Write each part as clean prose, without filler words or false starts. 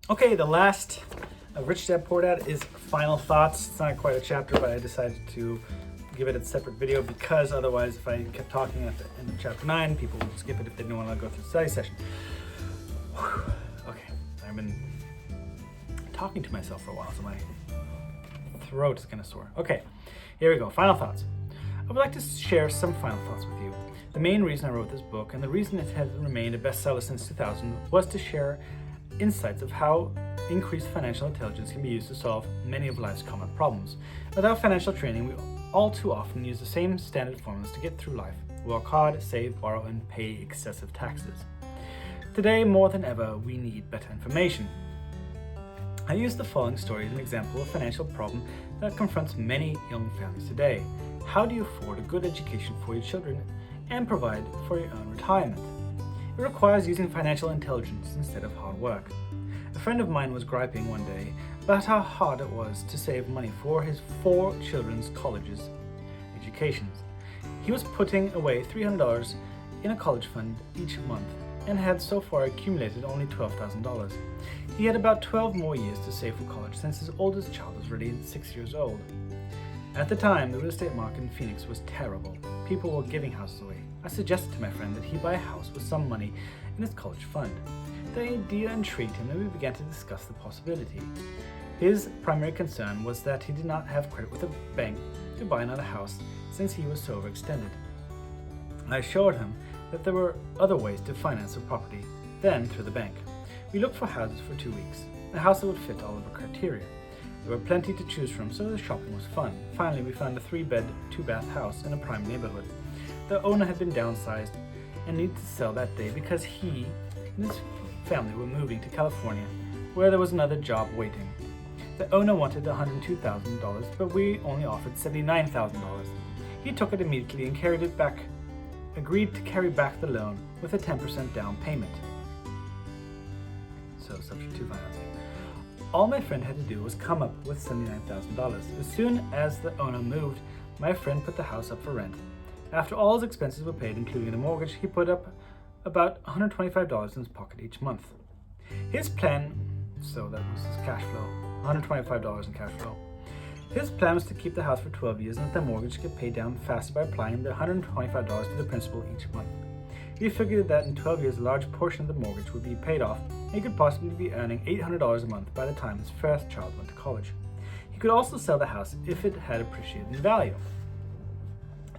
Okay, the last Rich Dad Poor Dad is final thoughts. It's not quite a chapter, but I decided to give it a separate video because otherwise, if I kept talking at the end of chapter 9, people would skip it if they didn't want to go through the study session. Whew. Okay, I've been talking to myself for a while, so my throat is kind of sore. Okay, here we go. Final thoughts. I would like to share some final thoughts with you. The main reason I wrote this book, and the reason it has remained a bestseller since 2000, was to share insights of how increased financial intelligence can be used to solve many of life's common problems. Without financial training, we all too often use the same standard formulas to get through life: work hard, save, borrow, and pay excessive taxes. Today, more than ever, we need better information. I use the following story as an example of a financial problem that confronts many young families today. How do you afford a good education for your children and provide for your own retirement? It requires using financial intelligence instead of hard work. A friend of mine was griping one day about how hard it was to save money for his 4 children's colleges' educations. He was putting away $300 in a college fund each month and had so far accumulated only $12,000. He had about 12 more years to save for college since his oldest child was already 6 years old. At the time, the real estate market in Phoenix was terrible. People were giving houses away. I suggested to my friend that he buy a house with some money in his college fund. The idea intrigued him and we began to discuss the possibility. His primary concern was that he did not have credit with a bank to buy another house since he was so overextended. I assured him that there were other ways to finance a property than through the bank. We looked for houses for 2 weeks, a house that would fit all of our criteria. There were plenty to choose from, so the shopping was fun. Finally, we found a 3-bed, 2-bath house in a prime neighborhood. The owner had been downsized and needed to sell that day because he and his family were moving to California, where there was another job waiting. The owner wanted $102,000, but we only offered $79,000. He took it immediately and agreed to carry back the loan with a 10% down payment. So subject to financing. All my friend had to do was come up with $79,000. As soon as the owner moved, my friend put the house up for rent. After all his expenses were paid, including the mortgage, he put up about $125 in his pocket each month. His plan, so that was his cash flow, $125 in cash flow. His plan was to keep the house for 12 years and let the mortgage get paid down faster by applying the $125 to the principal each month. He figured that in 12 years a large portion of the mortgage would be paid off and he could possibly be earning $800 a month by the time his first child went to college. He could also sell the house if it had appreciated in value.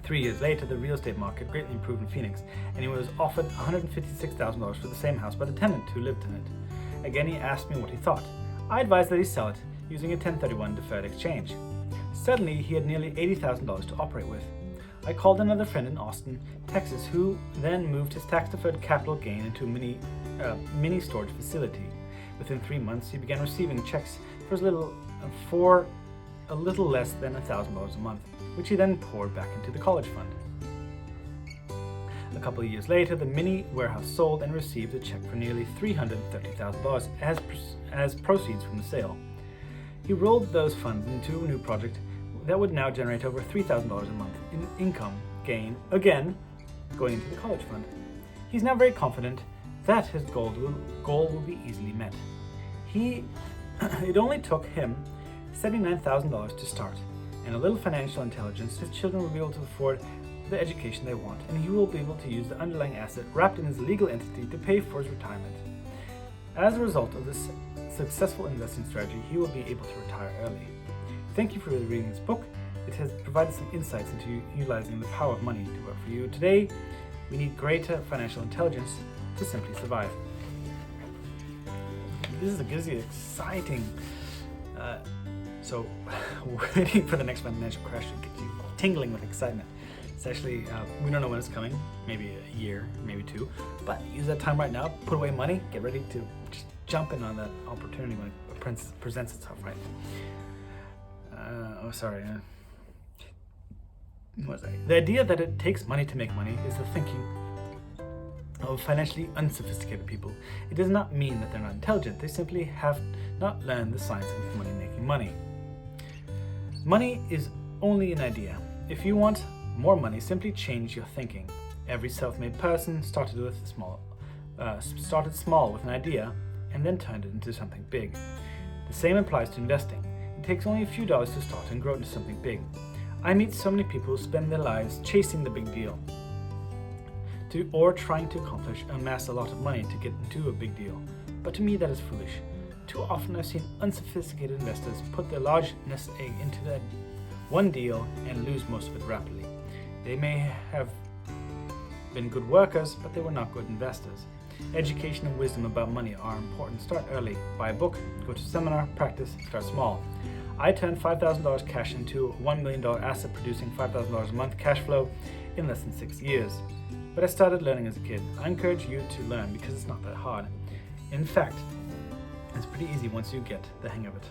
3 years later, the real estate market greatly improved in Phoenix, and he was offered $156,000 for the same house by the tenant who lived in it. Again, he asked me what he thought. I advised that he sell it using a 1031 deferred exchange. Suddenly, he had nearly $80,000 to operate with. I called another friend in Austin, Texas, who then moved his tax-deferred capital gain into a mini storage facility. Within 3 months, he began receiving checks for a little less than $1,000 a month, which he then poured back into the college fund. A couple of years later, the mini warehouse sold and received a check for nearly $330,000 as proceeds from the sale. He rolled those funds into a new project that would now generate over $3,000 a month in income gain, again going into the college fund. He's now very confident that his goal will be easily met. It only took him $79,000 to start, and a little financial intelligence, his children will be able to afford the education they want, and he will be able to use the underlying asset wrapped in his legal entity to pay for his retirement. As a result of this successful investing strategy, he will be able to retire early. Thank you for reading this book. It has provided some insights into utilizing the power of money to work for you. Today, we need greater financial intelligence to simply survive. This is exciting. So waiting for the next financial crash to get you tingling with excitement. It's actually, we don't know when it's coming, maybe a year, maybe 2, but use that time right now, put away money, get ready to just jump in on that opportunity when it presents itself, right? The idea that it takes money to make money is the thinking of financially unsophisticated people. It does not mean that they're not intelligent, they simply have not learned the science of making money. Money is only an idea. If you want more money, simply change your thinking. Every self-made person started small with an idea and then turned it into something big. The same applies to investing. It takes only a few dollars to start and grow into something big. I meet so many people who spend their lives chasing the big deal, or trying to amass a lot of money to get into a big deal. But to me, that is foolish. Too often I've seen unsophisticated investors put their large nest egg into that one deal and lose most of it rapidly. They may have been good workers, but they were not good investors. Education and wisdom about money are important. Start early. Buy a book, go to a seminar, practice, start small. I turned $5,000 cash into a $1 million asset, producing $5,000 a month cash flow in less than 6 years. But I started learning as a kid. I encourage you to learn because it's not that hard. In fact, it's pretty easy once you get the hang of it.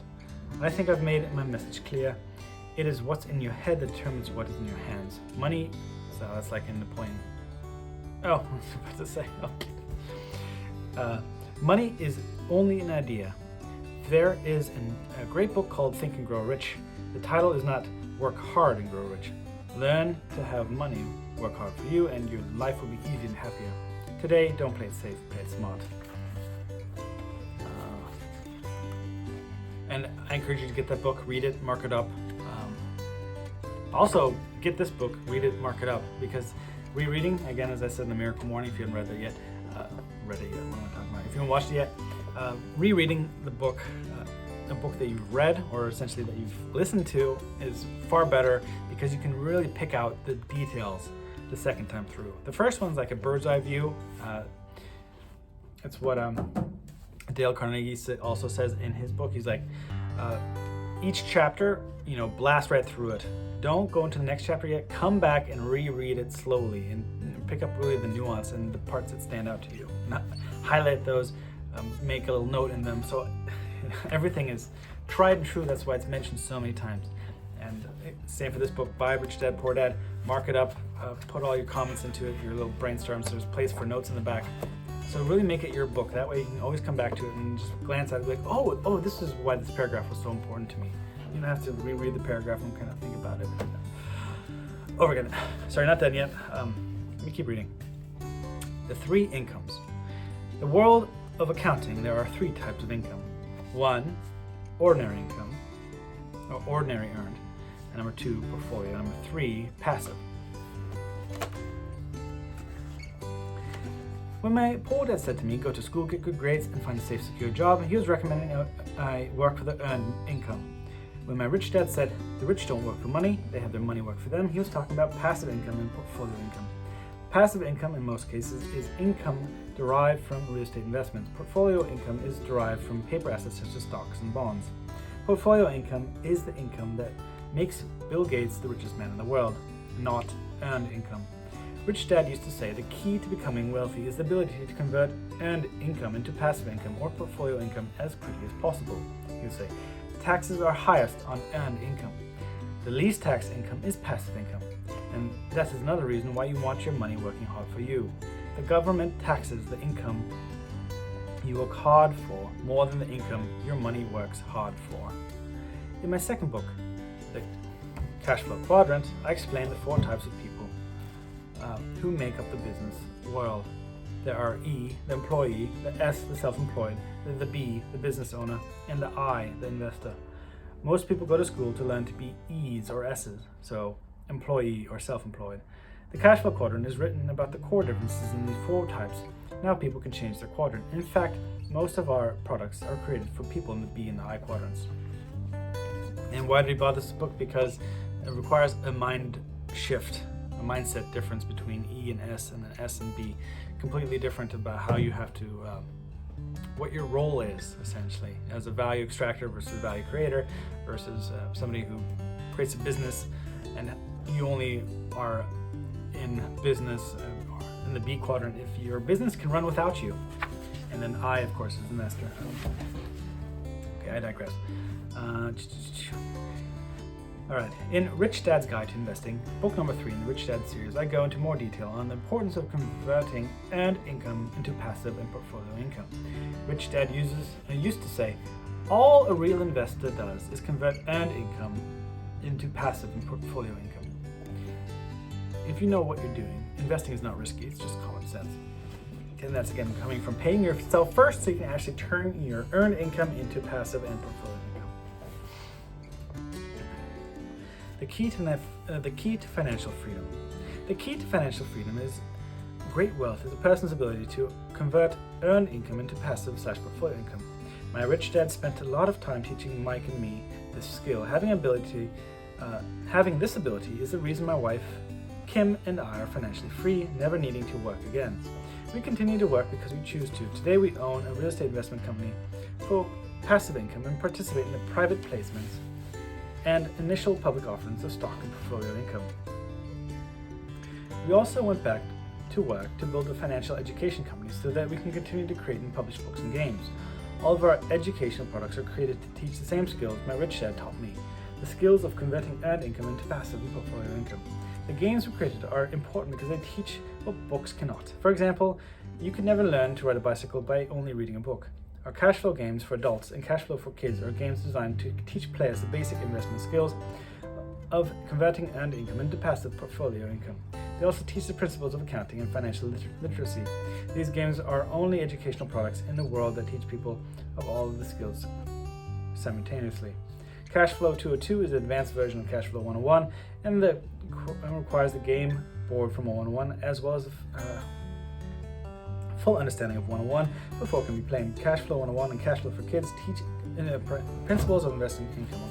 I think I've made my message clear. It is what's in your head that determines what is in your hands. Money, so that's like in the point. Oh, I was about to say, okay. Money is only an idea. There is a great book called Think and Grow Rich. The title is not Work Hard and Grow Rich. Learn to have money work hard for you, and your life will be easier and happier. Today, don't play it safe, play it smart. And I encourage you to get that book, read it, mark it up. Also, get this book, read it, mark it up, because rereading, again, as I said in the Miracle Morning, if you haven't read that yet, what am I talking about? If you haven't watched it yet, rereading the book, a book that you've read or essentially that you've listened to is far better because you can really pick out the details the second time through. The first one's like a bird's eye view. It's what Dale Carnegie also says in his book. He's like, each chapter, blast right through it. Don't go into the next chapter yet. Come back and reread it slowly and pick up really the nuance and the parts that stand out to you. Highlight those, make a little note in them. So everything is tried and true. That's why it's mentioned so many times. And same for this book, Buy Rich Dad Poor Dad. Mark it up, put all your comments into it, your little brainstorms. There's a place for notes in the back. So really make it your book. That way you can always come back to it and just glance at it and be like, oh, this is why this paragraph was so important to me. You don't have to reread the paragraph and kind of think about it over again. Sorry, not done yet. Let me keep reading. The 3 incomes. The world of accounting, there are 3 types of income. 1, ordinary income, or ordinary earned. And number 2, portfolio. Number 3, passive. When my poor dad said to me, go to school, get good grades, and find a safe, secure job, he was recommending I work for the earned income. When my rich dad said, the rich don't work for money, they have their money work for them, he was talking about passive income and portfolio income. Passive income, in most cases, is income derived from real estate investments. Portfolio income is derived from paper assets such as stocks and bonds. Portfolio income is the income that makes Bill Gates the richest man in the world, not earned income. Rich Dad used to say the key to becoming wealthy is the ability to convert earned income into passive income or portfolio income as quickly as possible. He would say, taxes are highest on earned income. The least taxed income is passive income, and that is another reason why you want your money working hard for you. The government taxes the income you work hard for more than the income your money works hard for. In my second book, The Cash Flow Quadrant, I explain the 4 types of people who make up the business world. There are E, the employee, the S, the self-employed, the B, the business owner, and the I, the investor. Most people go to school to learn to be E's or S's, so employee or self-employed. The cash flow quadrant is written about the core differences in these 4 types. Now people can change their quadrant. In fact, most of our products are created for people in the B and the I quadrants. And why did we buy this book? Because it requires a mind shift, a mindset difference between E and S, and then S and B. Completely different about how you have to, what your role is, essentially, as a value extractor versus value creator versus somebody who creates a business, and you only are in business or in the B quadrant if your business can run without you. And then I, of course, is investor. Okay, I digress. All right, in Rich Dad's Guide to Investing, book number 3 in the Rich Dad series, I go into more detail on the importance of converting earned income into passive and portfolio income. Rich Dad used to say, all a real investor does is convert earned income into passive and portfolio income. If you know what you're doing, investing is not risky, it's just common sense. And that's again coming from paying yourself first so you can actually turn your earned income into passive and portfolio income. The key to financial freedom. The key to financial freedom is great wealth is a person's ability to convert earned income into passive/portfolio income. My rich dad spent a lot of time teaching Mike and me this skill. Having this ability is the reason my wife, Kim, and I are financially free, never needing to work again. We continue to work because we choose to. Today we own a real estate investment company for passive income and participate in the private placements and initial public offerings of stock and portfolio income. We also went back to work to build a financial education company so that we can continue to create and publish books and games. All of our educational products are created to teach the same skills my rich dad taught me, the skills of converting earned income into passive and portfolio income. The games we created are important because they teach what books cannot. For example, you could never learn to ride a bicycle by only reading a book. Our cash flow games for adults and cash flow for kids are games designed to teach players the basic investment skills of converting earned income into passive portfolio income. They also teach the principles of accounting and financial literacy. These games are only educational products in the world that teach people of all of the skills simultaneously. Cashflow 202 is the advanced version of Cashflow 101 and requires the game board from 101 as well as a full understanding of 101 before it can be played. Cashflow 101 and Cashflow for Kids teach principles of investing income.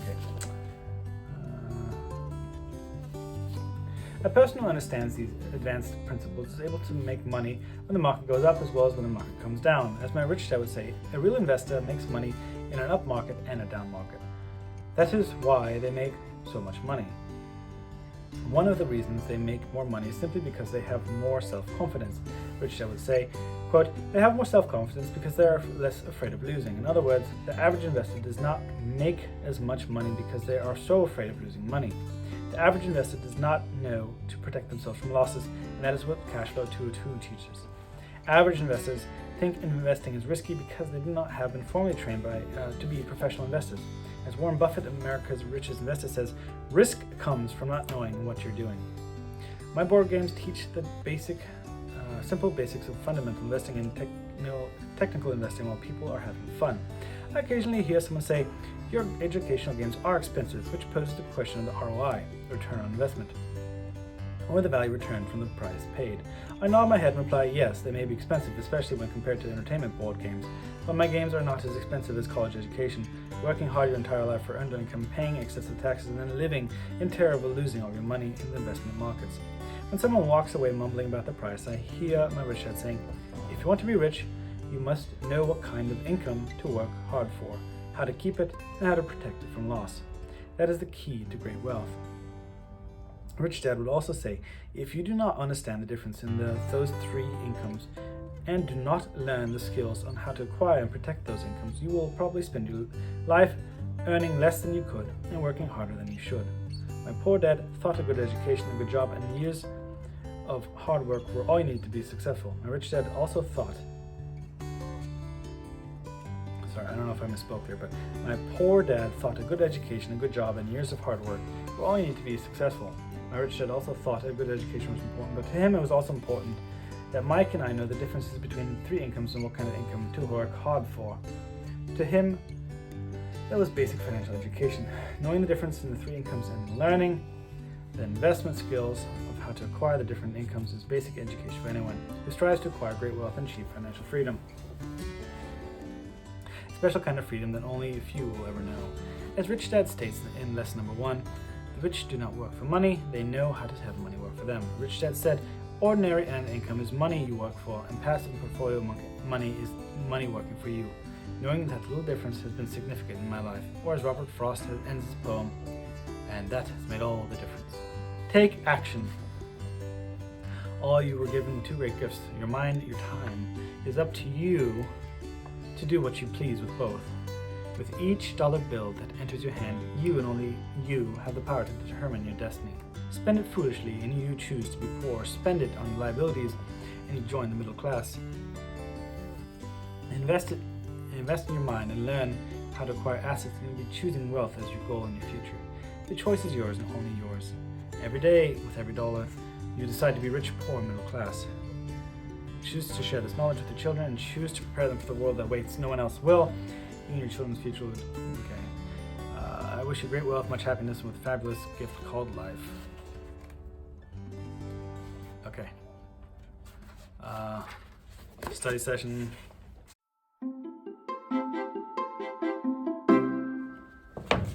A person who understands these advanced principles is able to make money when the market goes up as well as when the market comes down. As my rich dad would say, a real investor makes money in an up market and a down market. That is why they make so much money. One of the reasons they make more money is simply because they have more self-confidence. Rich dad would say, quote, they have more self-confidence because they are less afraid of losing. In other words, the average investor does not make as much money because they are so afraid of losing money. The average investor does not know to protect themselves from losses, and that is what Cashflow 202 teaches. Average investors think investing is risky because they do not have been formally trained to be professional investors. As Warren Buffett, America's richest investor, says, risk comes from not knowing what you're doing. My board games teach the simple basics of fundamental investing and technical investing while people are having fun. I occasionally hear someone say, your educational games are expensive, which poses the question of the ROI, return on investment, or the value returned from the price paid. I nod my head and reply, yes, they may be expensive, especially when compared to entertainment board games, but my games are not as expensive as college education. Working hard your entire life for earned income, paying excessive taxes, and then living in terror of losing all your money in the investment markets. When someone walks away mumbling about the price, I hear my rich dad saying, if you want to be rich, you must know what kind of income to work hard for, how to keep it, and how to protect it from loss. That is the key to great wealth. Rich Dad would also say, if you do not understand the difference in those three incomes and do not learn the skills on how to acquire and protect those incomes, you will probably spend your life earning less than you could and working harder than you should. My poor dad thought a good education, a good job, and years of hard work were all you need to be successful. My rich dad also thought, I don't know if I misspoke there, but my poor dad thought a good education, a good job, and years of hard work were all you need to be successful. My rich dad also thought a good education was important, but to him it was also important that Mike and I know the differences between three incomes and what kind of income to work hard for. To him, that was basic financial education. Knowing the difference in the three incomes and learning the investment skills of how to acquire the different incomes is basic education for anyone who strives to acquire great wealth and achieve financial freedom. Special kind of freedom that only a few will ever know. As Rich Dad states in lesson number 1, the rich do not work for money, they know how to have money work for them. Rich Dad said, ordinary earned income is money you work for, and passive portfolio money is money working for you. Knowing that little difference has been significant in my life, or as Robert Frost ends his poem, and that has made all the difference. Take action. All you were given two great gifts, your mind, your time. It is up to you to do what you please with both. With each dollar bill that enters your hand, you and only you have the power to determine your destiny. Spend it foolishly and you choose to be poor. Spend it on liabilities and you join the middle class. Invest in your mind and learn how to acquire assets, and you'll be choosing wealth as your goal in your future. The choice is yours and only yours. Every day, with every dollar, you decide to be rich, poor, middle class. Choose to share this knowledge with your children and choose to prepare them for the world that waits. No one else will. Even your children's future will. Okay. I wish you great wealth, much happiness, with a fabulous gift called life. Okay. Study session.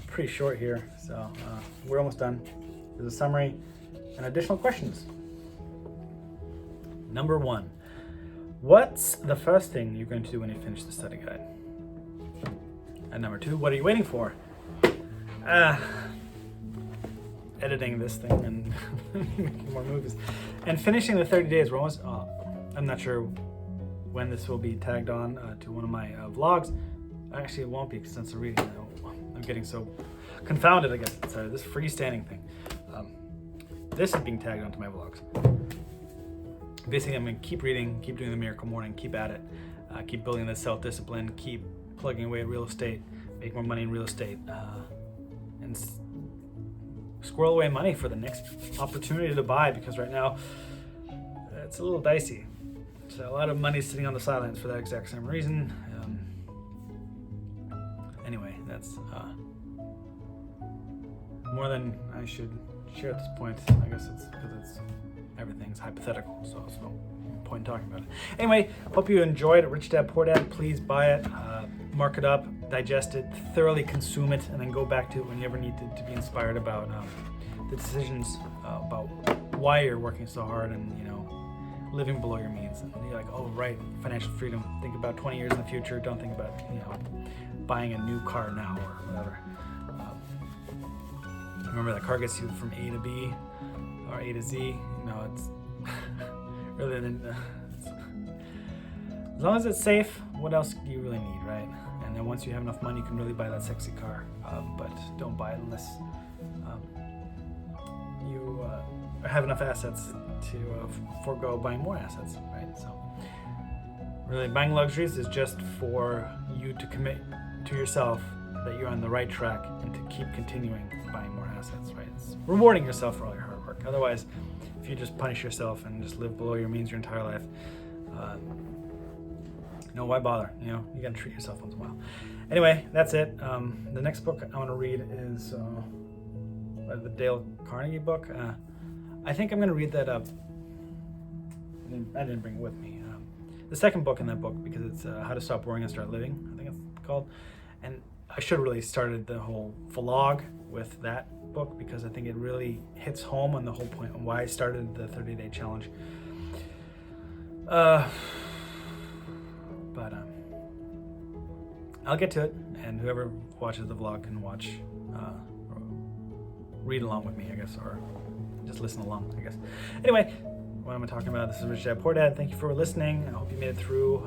Pretty short here, so we're almost done. There's a summary and additional questions. Number 1, what's the first thing you're going to do when you finish the study guide? And number 2, what are you waiting for? Editing this thing and making more movies. And finishing the 30 days. We're almost, I'm not sure when this will be tagged on to one of my vlogs. Actually, it won't be, since I'm reading now. I'm getting so confounded, I guess. Sorry, this freestanding thing. This is being tagged onto my vlogs. Basically, I'm going to keep reading, keep doing the Miracle Morning, keep at it, keep building this self-discipline, keep plugging away at real estate, make more money in real estate, and squirrel away money for the next opportunity to buy, because right now it's a little dicey. So a lot of money sitting on the sidelines for that exact same reason. Anyway, that's more than I should share at this point. I guess it's because everything's hypothetical, so there's no point in talking about it. Anyway, hope you enjoyed Rich Dad Poor Dad. Please buy it, mark it up, digest it, thoroughly consume it, and then go back to it when you ever need to be inspired about the decisions about why you're working so hard and, living below your means. And you're like, oh, right, financial freedom. Think about 20 years in the future. Don't think about, buying a new car now or whatever. Remember, that car gets you from A to B or A to Z. It's rather than as long as it's safe, what else do you really need, right? And then once you have enough money, you can really buy that sexy car. But don't buy it unless you have enough assets to forego buying more assets, right? So really, buying luxuries is just for you to commit to yourself that you're on the right track and to keep continuing buying more assets, right? It's rewarding yourself for all your hard work. Otherwise, if you just punish yourself and just live below your means your entire life, why bother? You gotta treat yourself once in a while. Anyway, that's it. The next book I want to read is the Dale Carnegie book. I think I'm gonna read that up. I didn't bring it with me. The second book in that book, because it's How to Stop Worrying and Start Living, I think it's called. And I should have really started the whole vlog with that book, because I think it really hits home on the whole point on why I started the 30-day challenge. But I'll get to it, and whoever watches the vlog can read along with me, I guess, or just listen along, I guess. Anyway, what am I talking about? This is Rich Dad Poor Dad. Thank you for listening. I hope you made it through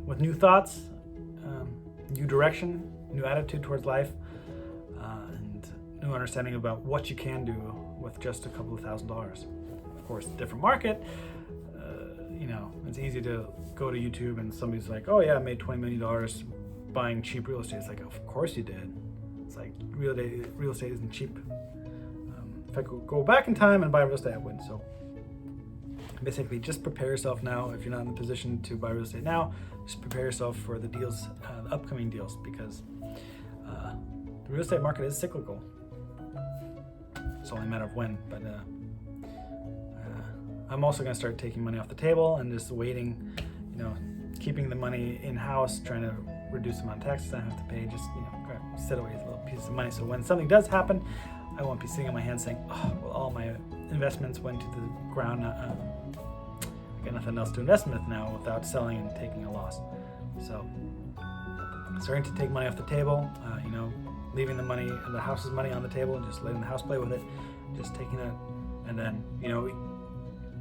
with new thoughts, new direction, new attitude towards life, and new understanding about what you can do with just a couple of $1,000s. Of course, different market. It's easy to go to YouTube and somebody's like, oh yeah, I made $20 million buying cheap real estate. It's like, of course you did. It's like real estate isn't cheap. If I could go back in time and buy real estate, I would. So basically, just prepare yourself now. If you're not in a position to buy real estate now, just prepare yourself for the deals, the upcoming deals, because the real estate market is cyclical. It's only a matter of when. But I'm also going to start taking money off the table and just waiting, keeping the money in-house, trying to reduce the amount of taxes I have to pay, just, set away little pieces of money. So when something does happen, I won't be sitting on my hands saying, oh, well, all my investments went to the ground. I got nothing else to invest with now without selling and taking a loss. So starting to take money off the table, leaving the house's money on the table and just letting the house play with it, just taking it. And then,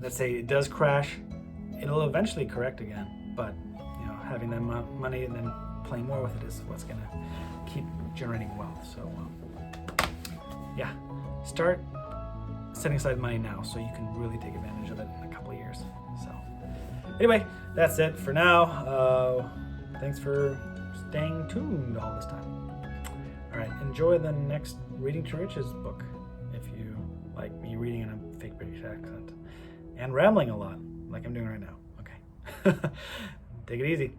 let's say it does crash, it'll eventually correct again. But, having that money and then playing more with it is what's going to keep generating wealth. So, yeah, start setting aside money now so you can really take advantage of it in a couple of years. So anyway, that's it for now. Thanks for staying tuned all this time. All right, enjoy the next Reading to Riches book if you like me reading in a fake British accent and rambling a lot. like I'm doing right now. Okay. Take it easy.